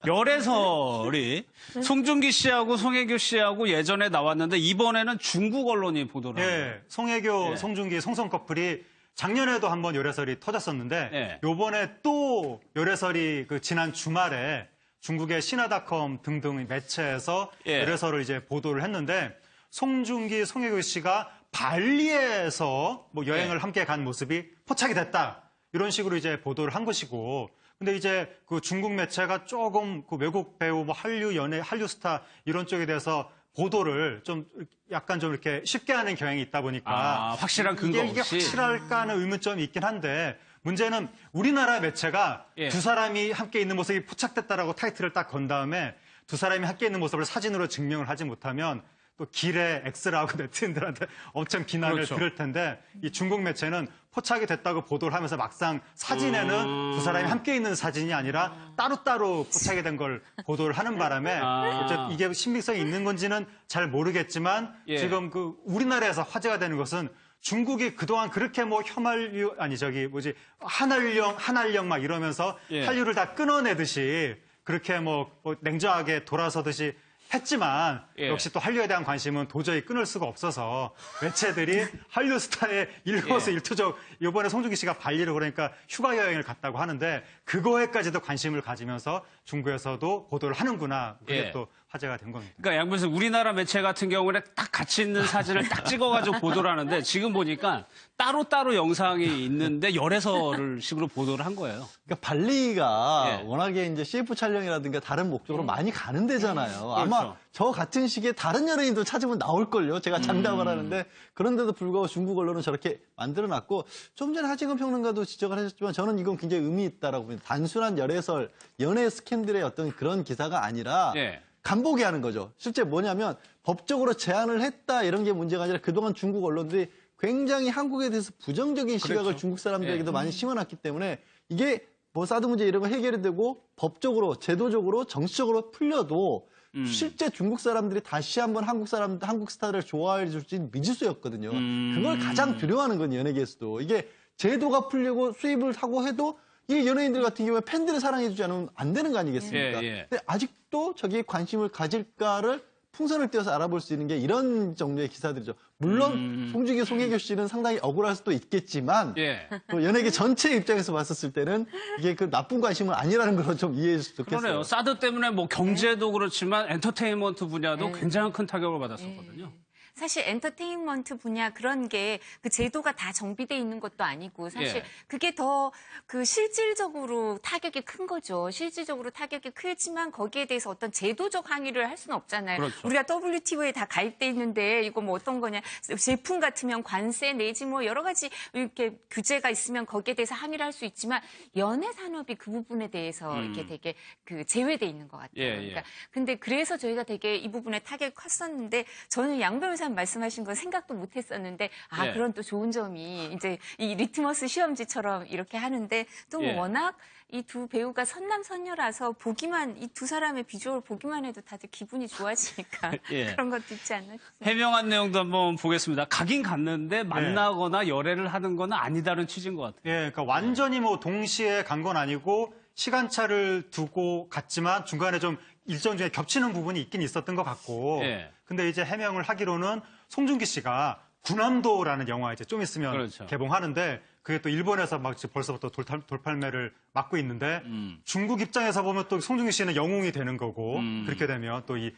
열애설이 송중기 씨하고 송혜교 씨하고 예전에 나왔는데 이번에는 중국 언론이 보도를 합니다. 송혜교, 예. 송중기, 송성 커플이 작년에도 한번 열애설이 터졌었는데 예. 요번에 또 열애설이 그 지난 주말에 중국의 시나닷컴 등등 매체에서 예. 열애설을 이제 보도를 했는데 송중기, 송혜교 씨가 발리에서 뭐 여행을 예. 함께 간 모습이 포착이 됐다. 이런 식으로 이제 보도를 한 것이고 근데 이제 그 중국 매체가 조금 그 외국 배우, 뭐 한류 연예, 한류 스타 이런 쪽에 대해서 보도를 좀 약간 좀 이렇게 쉽게 하는 경향이 있다 보니까 확실한 근거 이게 없이 확실할까 하는 의문점이 있긴 한데 문제는 우리나라 매체가 예. 두 사람이 함께 있는 모습이 포착됐다라고 타이틀을 딱 건 다음에 두 사람이 함께 있는 모습을 사진으로 증명을 하지 못하면 또 길에 X라고 네티즌들한테 엄청 비난을 그렇죠. 들을 텐데 이 중국 매체는 포착이 됐다고 보도를 하면서 막상 사진에는 두 사람이 함께 있는 사진이 아니라 따로따로 포착이 된 걸 보도를 하는 바람에 어쨌든 이게 신빙성이 있는 건지는 잘 모르겠지만 예. 지금 그 우리나라에서 화제가 되는 것은 중국이 그동안 그렇게 뭐 혐한류 아니 저기 뭐지 한알령 막 이러면서 예. 한류를 다 끊어내듯이 그렇게 뭐 냉정하게 돌아서듯이 했지만 예. 역시 또 한류에 대한 관심은 도저히 끊을 수가 없어서 매체들이 한류 스타의 일거수일투족 이번에 송중기 씨가 발리를 그러니까 휴가 여행을 갔다고 하는데 그거에까지도 관심을 가지면서 중국에서도 보도를 하는구나 그게 예. 또 화제가 된 겁니다. 그러니까 양 교수님 우리나라 매체 같은 경우는 딱 같이 있는 사진을 딱 찍어가지고 보도를 하는데 지금 보니까 따로따로 영상이 있는데 열애설을 식으로 보도를 한 거예요. 그러니까 발리가 예. 워낙에 이제 CF 촬영이라든가 다른 목적으로 많이 가는 데잖아요. 아마 그렇죠. 저 같은 시기에 다른 연예인도 찾으면 나올걸요. 제가 장담을 하는데 그런데도 불구하고 중국 언론은 저렇게 만들어놨고 좀 전에 하지금 평론가도 지적을 하셨지만 저는 이건 굉장히 의미 있다라고 봅니다. 단순한 열애설, 연애 스캔들의 어떤 그런 기사가 아니라 예. 간보게 하는 거죠. 실제 뭐냐면 법적으로 제한을 했다 이런 게 문제가 아니라 그동안 중국 언론들이 굉장히 한국에 대해서 부정적인 시각을 그렇죠. 중국 사람들에게도 예. 많이 심어놨기 때문에 이게 뭐 사드 문제 이런 거 해결이 되고 법적으로 제도적으로 정치적으로 풀려도 실제 중국 사람들이 다시 한번 한국 스타를 좋아해 줄지 미지수였거든요. 그걸 가장 두려워하는 건 연예계에서도 이게 제도가 풀리고 수입을 하고 해도 이 연예인들 같은 경우에 팬들을 사랑해주지 않으면 안 되는 거 아니겠습니까? 예, 예. 근데 아직도 저기에 관심을 가질까를 풍선을 띄워서 알아볼 수 있는 게 이런 종류의 기사들이죠. 물론 송중기, 송혜교 씨는 상당히 억울할 수도 있겠지만 예. 또 연예계 전체 입장에서 봤었을 때는 이게 그 나쁜 관심은 아니라는 걸 좀 이해해 주셨으면 좋겠어요. 그러네요. 사드 때문에 뭐 경제도 그렇지만 엔터테인먼트 분야도 굉장히 큰 타격을 받았었거든요. 사실 엔터테인먼트 분야 그런 게 그 제도가 다 정비돼 있는 것도 아니고 사실 예. 그게 더 그 실질적으로 타격이 큰 거죠. 실질적으로 타격이 크지만 거기에 대해서 어떤 제도적 항의를 할 수는 없잖아요. 그렇죠. 우리가 WTO에 다 가입돼 있는데 이거 뭐 어떤 거냐. 제품 같으면 관세 내지 뭐 여러 가지 이렇게 규제가 있으면 거기에 대해서 항의를 할 수 있지만 연예 산업이 그 부분에 대해서 이렇게 되게 그 제외돼 있는 것 같아요. 예, 예. 그러니까 근데 그래서 저희가 되게 이 부분에 타격이 컸었는데 저는 양 변호사님 말씀하신 건 생각도 못 했었는데 예. 그런 또 좋은 점이 이제 이 리트머스 시험지처럼 이렇게 하는데 또 뭐 예. 워낙 이 두 배우가 선남선녀라서 보기만 이 두 사람의 비주얼 보기만 해도 다들 기분이 좋아지니까 예. 그런 것도 있지 않나 싶습니다. 해명한 내용도 한번 보겠습니다. 가긴 갔는데 만나거나 열애를 하는 건 아니다는 취지인 것 같아요. 예, 그러니까 완전히 뭐 동시에 간 건 아니고 시간차를 두고 갔지만 중간에 좀 일정 중에 겹치는 부분이 있긴 있었던 것 같고. 예. 근데 이제 해명을 하기로는 송중기 씨가 군함도라는 영화 이제 좀 있으면 그렇죠. 개봉하는데 그게 또 일본에서 막 지금 벌써부터 돌팔매를 맞고 있는데 중국 입장에서 보면 또 송중기 씨는 영웅이 되는 거고 그렇게 되면 또 이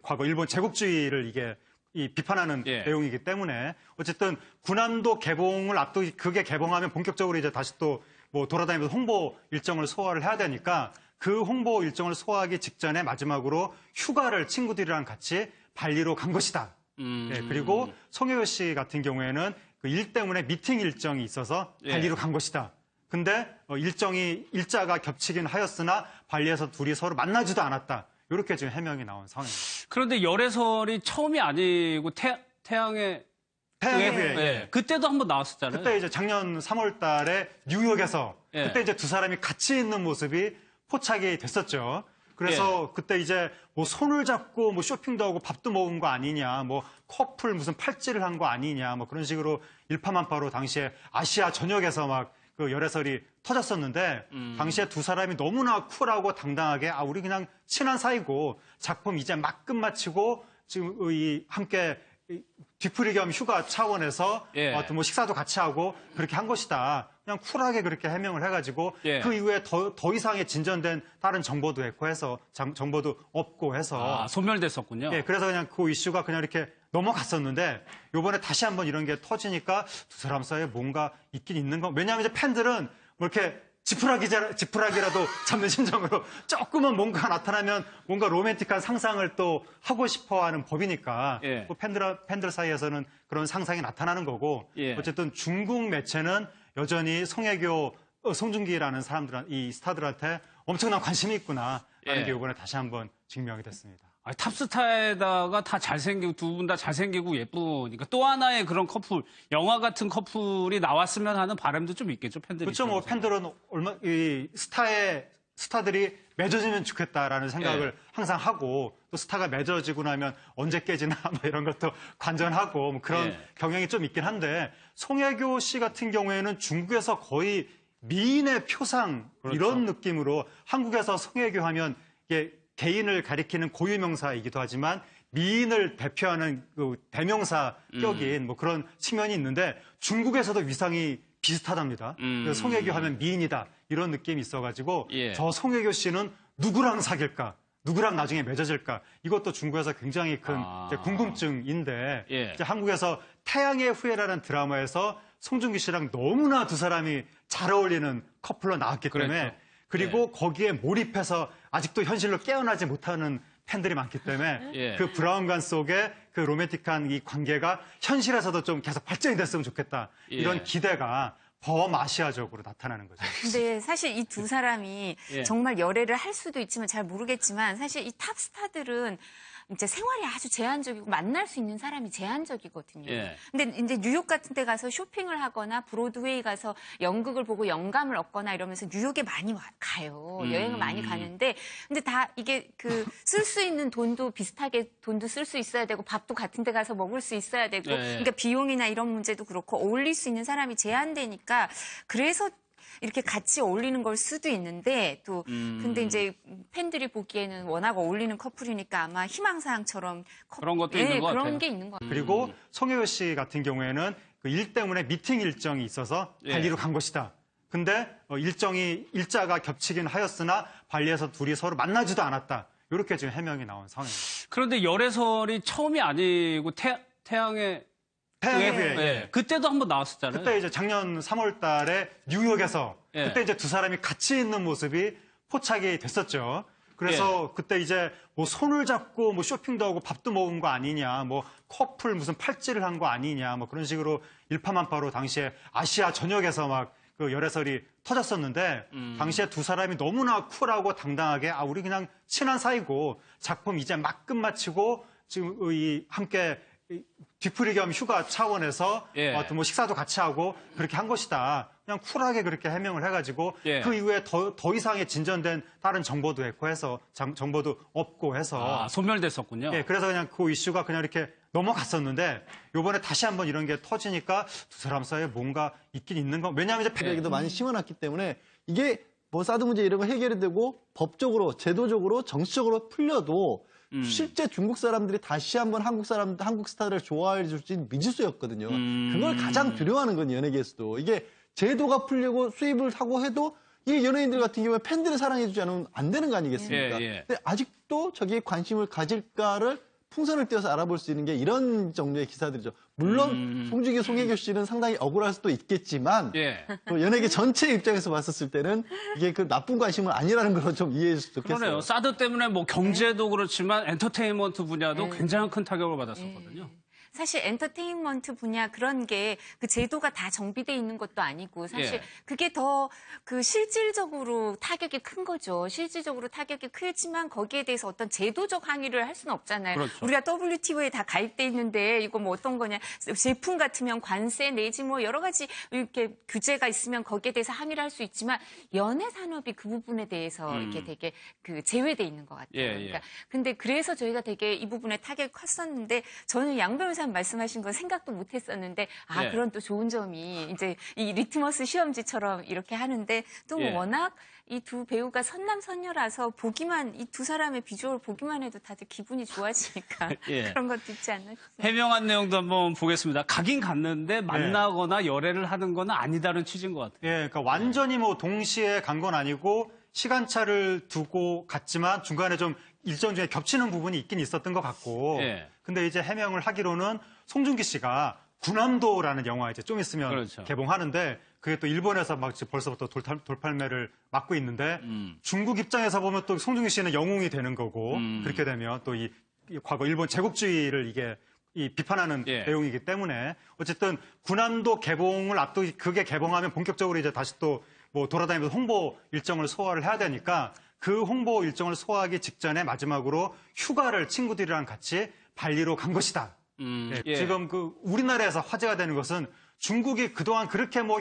과거 일본 제국주의를 이게 비판하는 예. 내용이기 때문에 어쨌든 군함도 개봉을 앞두고 그게 개봉하면 본격적으로 이제 다시 또 뭐 돌아다니면서 홍보 일정을 소화를 해야 되니까 그 홍보 일정을 소화하기 직전에 마지막으로 휴가를 친구들이랑 같이 발리로 간 것이다. 예, 그리고 송혜교 씨 같은 경우에는 그 일 때문에 미팅 일정이 있어서 발리로 간 것이다. 근데 일자가 겹치긴 하였으나 발리에서 둘이 서로 만나지도 않았다. 이렇게 지금 해명이 나온 상황입니다. 그런데 열애설이 처음이 아니고 태양의 태양의 후예. 예. 그때도 한번 나왔었잖아요. 그때 이제 작년 3월 달에 뉴욕에서 예. 그때 이제 두 사람이 같이 있는 모습이 포착이 됐었죠. 그래서 그때 이제 뭐 손을 잡고 뭐 쇼핑도 하고 밥도 먹은 거 아니냐, 뭐 커플 무슨 팔찌를 한 거 아니냐, 뭐 그런 식으로 일파만파로 당시에 아시아 전역에서 막 그 열애설이 터졌었는데 당시에 두 사람이 너무나 쿨하고 당당하게 우리 그냥 친한 사이고 작품 이제 막 끝마치고 지금 함께 뒤풀이 겸 휴가 차원에서 예. 어떤 뭐 식사도 같이 하고 그렇게 한 것이다. 그냥 쿨하게 그렇게 해명을 해가지고 예. 그 이후에 더 이상의 진전된 다른 정보도 했고 해서 정보도 없고 해서 소멸됐었군요. 예, 그래서 그냥 그 이슈가 그냥 이렇게 넘어갔었는데 요번에 다시 한번 이런 게 터지니까 두 사람 사이에 뭔가 있긴 있는 거. 왜냐하면 이제 팬들은 뭐 이렇게 지푸라기라도 잡는 심정으로 조금은 뭔가 나타나면 뭔가 로맨틱한 상상을 또 하고 싶어하는 법이니까 예. 뭐 팬들 사이에서는 그런 상상이 나타나는 거고 예. 어쨌든 중국 매체는 여전히 송혜교, 송중기라는 이 스타들한테 엄청난 관심이 있구나 하는 예. 게 이번에 다시 한번 증명이 됐습니다. 탑스타에다가 다 잘생기고 두 분 다 잘생기고 예쁘니까 또 하나의 그런 커플, 영화 같은 커플이 나왔으면 하는 바람도 좀 있겠죠, 팬들이. 그렇죠. 뭐 팬들은 스타들이 맺어지면 좋겠다라는 생각을 예. 항상 하고 또 스타가 맺어지고 나면 언제 깨지나 뭐 이런 것도 관전하고 뭐 그런 예. 경향이 좀 있긴 한데 송혜교 씨 같은 경우에는 중국에서 거의 미인의 표상 그렇죠. 이런 느낌으로 한국에서 송혜교 하면 이게 개인을 가리키는 고유명사이기도 하지만 미인을 대표하는 그 대명사 격인 뭐 그런 측면이 있는데 중국에서도 위상이 비슷하답니다. 그래서 송혜교 하면 미인이다 이런 느낌이 있어가지고 예. 저 송혜교 씨는 누구랑 사귈까? 누구랑 나중에 맺어질까? 이것도 중국에서 굉장히 큰 이제 궁금증인데 예. 이제 한국에서 태양의 후예라는 드라마에서 송중기 씨랑 너무나 두 사람이 잘 어울리는 커플로 나왔기 때문에 그랬죠. 그리고 거기에 몰입해서 아직도 현실로 깨어나지 못하는 팬들이 많기 때문에 예. 그 브라운관 속에 그 로맨틱한 이 관계가 현실에서도 좀 계속 발전이 됐으면 좋겠다. 이런 예. 기대가 범아시아적으로 나타나는 거죠. 근데 사실 이 두 사람이 예. 정말 열애를 할 수도 있지만 잘 모르겠지만 사실 이 탑스타들은 이제 생활이 아주 제한적이고 만날 수 있는 사람이 제한적이거든요. 예. 근데 이제 뉴욕 같은 데 가서 쇼핑을 하거나 브로드웨이 가서 연극을 보고 영감을 얻거나 이러면서 뉴욕에 많이 가요. 여행을 많이 가는데 근데 다 이게 그 쓸 수 있는 돈도 비슷하게 돈도 쓸 수 있어야 되고 밥도 같은 데 가서 먹을 수 있어야 되고 예. 그러니까 비용이나 이런 문제도 그렇고 어울릴 수 있는 사람이 제한되니까 그래서 이렇게 같이 어울리는 걸 수도 있는데 또 근데 이제 팬들이 보기에는 워낙 어울리는 커플이니까 아마 희망사항처럼 그런 것도 있는 것 그런 같아요. 게 있는 것 같아요. 그리고 송혜교 씨 같은 경우에는 그 일 때문에 미팅 일정이 있어서 예. 발리로 간 것이다. 근데 일자가 겹치긴 하였으나 발리에서 둘이 서로 만나지도 않았다. 이렇게 지금 해명이 나온 상황입니다. 그런데 열애설이 처음이 아니고 태양의 태양의 후예. 예. 그때도 한번 나왔었잖아요. 그때 이제 작년 3월 달에 뉴욕에서 예. 그때 이제 두 사람이 같이 있는 모습이 포착이 됐었죠. 그래서 그때 이제 뭐 손을 잡고 뭐 쇼핑도 하고 밥도 먹은 거 아니냐, 뭐 커플 무슨 팔찌를 한 거 아니냐, 뭐 그런 식으로 일파만파로 당시에 아시아 전역에서 막 그 열애설이 터졌었는데 당시에 두 사람이 너무나 쿨하고 당당하게 우리 그냥 친한 사이고 작품 이제 막 끝마치고 지금 함께 뒤풀이 겸 휴가 차원에서 예. 어떤 뭐 식사도 같이 하고 그렇게 한 것이다. 그냥 쿨하게 그렇게 해명을 해가지고 예. 그 이후에 더 이상의 진전된 다른 정보도 했고 해서 정보도 없고 해서 소멸됐었군요. 예, 그래서 그냥 그 이슈가 그냥 이렇게 넘어갔었는데 요번에 다시 한번 이런 게 터지니까 두 사람 사이에 뭔가 있긴 있는 거. 왜냐하면 이제 얘기도 많이 심어놨기 때문에 이게 뭐 사드 문제 이런 거 해결이 되고 법적으로 제도적으로 정치적으로 풀려도 실제 중국 사람들이 다시 한번 한국 스타를 좋아해 줄지 미지수였거든요. 그걸 가장 두려워하는 건 연예계에서도 이게 제도가 풀리고 수입을 하고 해도 이 연예인들 같은 경우에 팬들이 사랑해주지 않으면 안 되는 거 아니겠습니까? 예, 예. 근데 아직도 저기에 관심을 가질까를 풍선을 띄워서 알아볼 수 있는 게 이런 종류의 기사들이죠. 물론 송중기, 송혜교 씨는 상당히 억울할 수도 있겠지만 예. 또 연예계 전체 입장에서 봤었을 때는 이게 그 나쁜 관심은 아니라는 걸 좀 이해해 줬으면 좋겠어요. 그러네요. 사드 때문에 뭐 경제도 그렇지만 엔터테인먼트 분야도 굉장히 큰 타격을 받았었거든요. 사실 엔터테인먼트 분야 그런 게 그 제도가 다 정비돼 있는 것도 아니고 사실 예. 그게 더 그 실질적으로 타격이 큰 거죠. 실질적으로 타격이 크지만 거기에 대해서 어떤 제도적 항의를 할 수는 없잖아요. 그렇죠. 우리가 WTO에 다 가입돼 있는데 이거 뭐 어떤 거냐. 제품 같으면 관세 내지 뭐 여러 가지 이렇게 규제가 있으면 거기에 대해서 항의를 할 수 있지만 연예 산업이 그 부분에 대해서 이렇게 되게 그 제외돼 있는 것 같아요. 예, 예. 그러니까 근데 그래서 저희가 되게 이 부분에 타격이 컸었는데 저는 양 변호사 홍보사님 말씀하신 건 생각도 못 했었는데, 예. 그런 또 좋은 점이 이제 이 리트머스 시험지처럼 이렇게 하는데 또 예. 워낙 이 두 배우가 선남선녀라서 이 두 사람의 비주얼 보기만 해도 다들 기분이 좋아지니까 예. 그런 것도 있지 않나 싶습니다. 해명한 내용도 한번 보겠습니다. 가긴 갔는데 만나거나 열애를 하는 건 아니다는 취지인 것 같아요. 예, 그러니까 완전히 뭐 동시에 간 건 아니고 시간차를 두고 갔지만 중간에 좀 일정 중에 겹치는 부분이 있긴 있었던 것 같고. 예. 근데 이제 해명을 하기로는 송중기 씨가 군함도라는 영화 이제 좀 있으면 그렇죠. 개봉하는데 그게 또 일본에서 막 지금 벌써부터 돌팔매를 맞고 있는데 중국 입장에서 보면 또 송중기 씨는 영웅이 되는 거고 그렇게 되면 또 이 과거 일본 제국주의를 이게 비판하는 예. 내용이기 때문에 어쨌든 군함도 개봉을 앞두고 그게 개봉하면 본격적으로 이제 다시 또 뭐 돌아다니면서 홍보 일정을 소화를 해야 되니까 그 홍보 일정을 소화하기 직전에 마지막으로 휴가를 친구들이랑 같이 발리로 간 것이다. 예, 예. 지금 그 우리나라에서 화제가 되는 것은 중국이 그동안 그렇게 뭐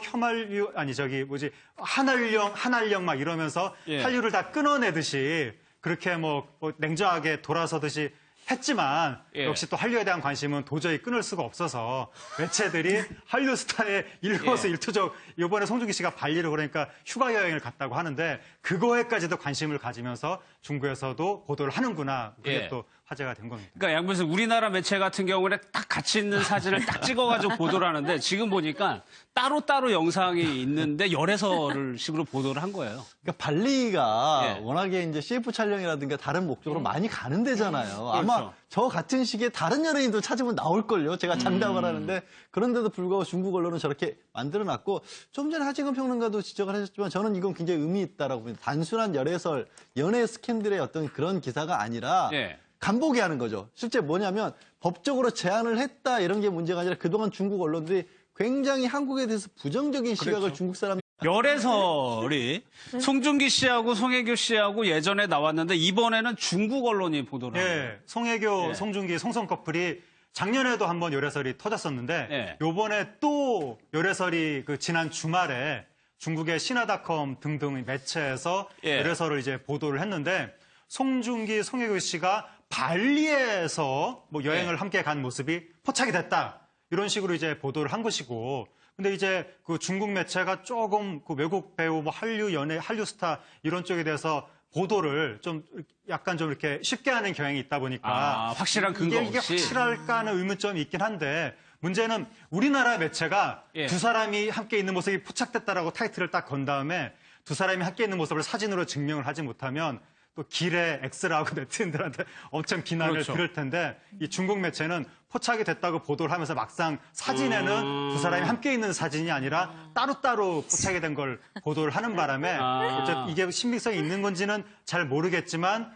한알령 막 이러면서 예. 한류를 다 끊어내듯이 그렇게 뭐 냉정하게 돌아서듯이 했지만 예. 역시 또 한류에 대한 관심은 도저히 끊을 수가 없어서 매체들이 한류 스타의 일거수일투족 이번에 송중기 씨가 발리를 그러니까 휴가 여행을 갔다고 하는데 그거에까지도 관심을 가지면서 중국에서도 보도를 하는구나. 그게 예. 또 화제가 된 겁니다. 그러니까 양 교수님, 우리나라 매체 같은 경우는 딱 같이 있는 사진을 딱 찍어가지고 보도를 하는데 지금 보니까 따로따로 영상이 있는데 열애설을 식으로 보도를 한 거예요. 그러니까 발리가 예. 워낙에 이제 CF 촬영이라든가 다른 목적으로 많이 가는 데잖아요. 아마 그렇죠. 저 같은 시기에 다른 연예인도 찾으면 나올걸요. 제가 장담을 하는데 그런데도 불구하고 중국 언론은 저렇게 만들어놨고 좀 전에 하재근 평론가도 지적을 하셨지만 저는 이건 굉장히 의미 있다라고 봅니다. 단순한 열애설, 연애 스캔들의 어떤 그런 기사가 아니라 예. 간보게 하는 거죠. 실제 뭐냐면 법적으로 제한을 했다 이런 게 문제가 아니라 그동안 중국 언론들이 굉장히 한국에 대해서 부정적인 시각을 중국 사람 열애설이 송중기 씨하고 송혜교 씨하고 예전에 나왔는데 이번에는 중국 언론이 보도를 한 거예요. 예, 송혜교, 예. 송중기, 송성 커플이 작년에도 한번 열애설이 터졌었는데 예. 요번에 또 열애설이 그 지난 주말에 중국의 신화닷컴 등등 매체에서 예. 열애설을 이제 보도를 했는데 송중기, 송혜교 씨가 발리에서 뭐 여행을 예. 함께 간 모습이 포착이 됐다. 이런 식으로 이제 보도를 한 것이고 근데 이제 그 중국 매체가 조금 그 외국 배우, 뭐 한류 연예, 한류 스타 이런 쪽에 대해서 보도를 좀 약간 좀 이렇게 쉽게 하는 경향이 있다 보니까 확실한 근거 이게 없이. 확실할까 하는 의문점이 있긴 한데 문제는 우리나라 매체가 예. 두 사람이 함께 있는 모습이 포착됐다라고 타이틀을 딱 건 다음에 두 사람이 함께 있는 모습을 사진으로 증명을 하지 못하면 또 길에 X라고 네티즌들한테 엄청 비난을 그렇죠. 들을 텐데 이 중국 매체는 포착이 됐다고 보도를 하면서 막상 사진에는 두 사람이 함께 있는 사진이 아니라 따로따로 포착이 된 걸 보도를 하는 바람에 어쨌든 이게 신빙성이 있는 건지는 잘 모르겠지만